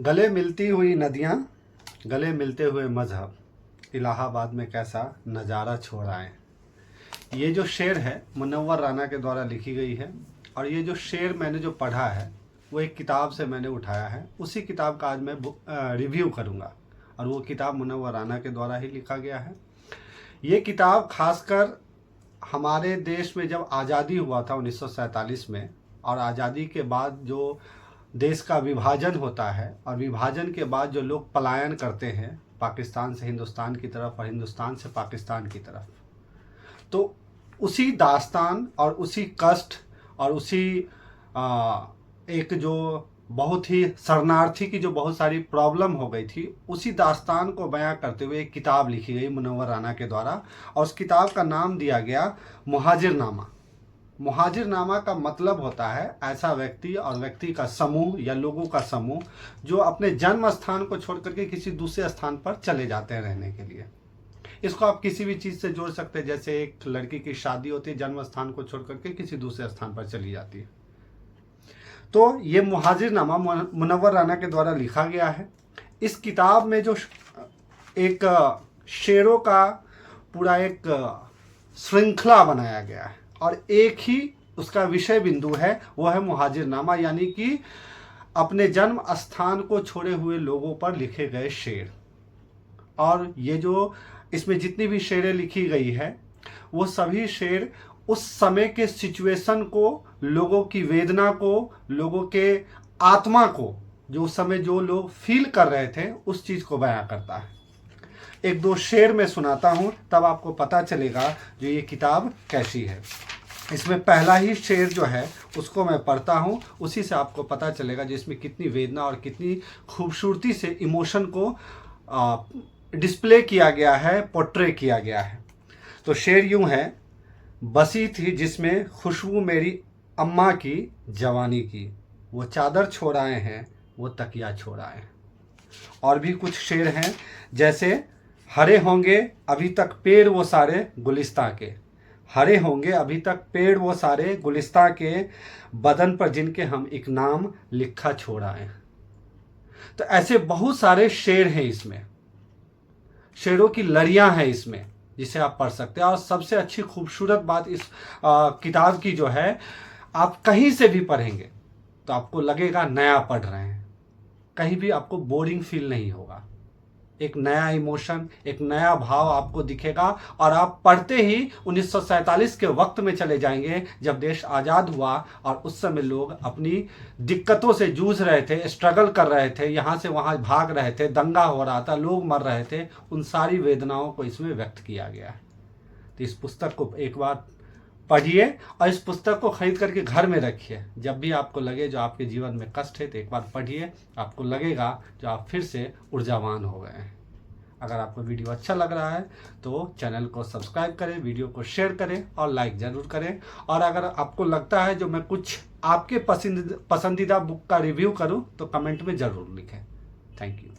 गले मिलती हुई नदियाँ, गले मिलते हुए मजहब, इलाहाबाद में कैसा नज़ारा छोड़ आए। ये जो शेर है मुनव्वर राना के द्वारा लिखी गई है। और ये जो शेर मैंने जो पढ़ा है वो एक किताब से मैंने उठाया है। उसी किताब का आज मैं रिव्यू करूँगा। और वो किताब मुनव्वर राना के द्वारा ही लिखा गया है। ये किताब खासकर हमारे देश में जब आज़ादी हुआ था 1947 में, और आज़ादी के बाद जो देश का विभाजन होता है और विभाजन के बाद जो लोग पलायन करते हैं पाकिस्तान से हिंदुस्तान की तरफ और हिंदुस्तान से पाकिस्तान की तरफ, तो उसी दास्तान और उसी कष्ट और उसी एक जो बहुत ही शरणार्थी की जो बहुत सारी प्रॉब्लम हो गई थी, उसी दास्तान को बयां करते हुए एक किताब लिखी गई मुनव्वर राना के द्वारा। और उस किताब का नाम दिया गया मुहाजिरनामा। मुहाजिरनामा का मतलब होता है ऐसा व्यक्ति और व्यक्ति का समूह या लोगों का समूह जो अपने जन्म स्थान को छोड़ करके किसी दूसरे स्थान पर चले जाते हैं रहने के लिए। इसको आप किसी भी चीज़ से जोड़ सकते हैं। जैसे एक लड़की की शादी होती है, जन्म स्थान को छोड़ करके किसी दूसरे स्थान पर चली जाती है। तो ये मुहाजिरनामा मुनव्वर राना के द्वारा लिखा गया है। इस किताब में जो एक शेरों का पूरा एक श्रृंखला बनाया गया है और एक ही उसका विषय बिंदु है, वो है मुहाजिरनामा, यानी कि अपने जन्म स्थान को छोड़े हुए लोगों पर लिखे गए शेर। और ये जो इसमें जितनी भी शेरें लिखी गई है वो सभी शेर उस समय के सिचुएशन को, लोगों की वेदना को, लोगों के आत्मा को, जो उस समय जो लोग फील कर रहे थे उस चीज़ को बयां करता है। एक दो शेर मैं सुनाता हूँ, तब आपको पता चलेगा जो ये किताब कैसी है। इसमें पहला ही शेर जो है उसको मैं पढ़ता हूँ, उसी से आपको पता चलेगा जो इसमें कितनी वेदना और कितनी खूबसूरती से इमोशन को डिस्प्ले किया गया है, पोर्ट्रे किया गया है। तो शेर यूँ है, बसी थी जिसमें खुशबू मेरी अम्मा की जवानी की, वो चादर छोड़ आए हैं, वो तकिया छोड़ आए हैं। और भी कुछ शेर हैं, जैसे हरे होंगे अभी तक पेड़ वो सारे गुलिस्तां के, हरे होंगे अभी तक पेड़ वो सारे गुलिस्तां के, बदन पर जिनके हम एक नाम लिखा छोड़ आए हैं। तो ऐसे बहुत सारे शेर हैं इसमें, शेरों की लड़ियां हैं इसमें जिसे आप पढ़ सकते हैं। और सबसे अच्छी खूबसूरत बात इस किताब की जो है, आप कहीं से भी पढ़ेंगे तो आपको लगेगा नया पढ़ रहे हैं, कहीं भी आपको बोरिंग फील नहीं होगा। एक नया इमोशन, एक नया भाव आपको दिखेगा और आप पढ़ते ही 1947 के वक्त में चले जाएंगे जब देश आज़ाद हुआ और उस समय लोग अपनी दिक्कतों से जूझ रहे थे, स्ट्रगल कर रहे थे, यहाँ से वहाँ भाग रहे थे, दंगा हो रहा था, लोग मर रहे थे। उन सारी वेदनाओं को इसमें व्यक्त किया गया है। तो इस पुस्तक को एक बार पढ़िए और इस पुस्तक को खरीद करके घर में रखिए। जब भी आपको लगे जो आपके जीवन में कष्ट है तो एक बार पढ़िए, आपको लगेगा जो आप फिर से ऊर्जावान हो गए हैं। अगर आपको वीडियो अच्छा लग रहा है तो चैनल को सब्सक्राइब करें, वीडियो को शेयर करें और लाइक ज़रूर करें। और अगर आपको लगता है जो मैं कुछ आपके पसंदीदा बुक का रिव्यू करूं तो कमेंट में ज़रूर लिखें। Thank you.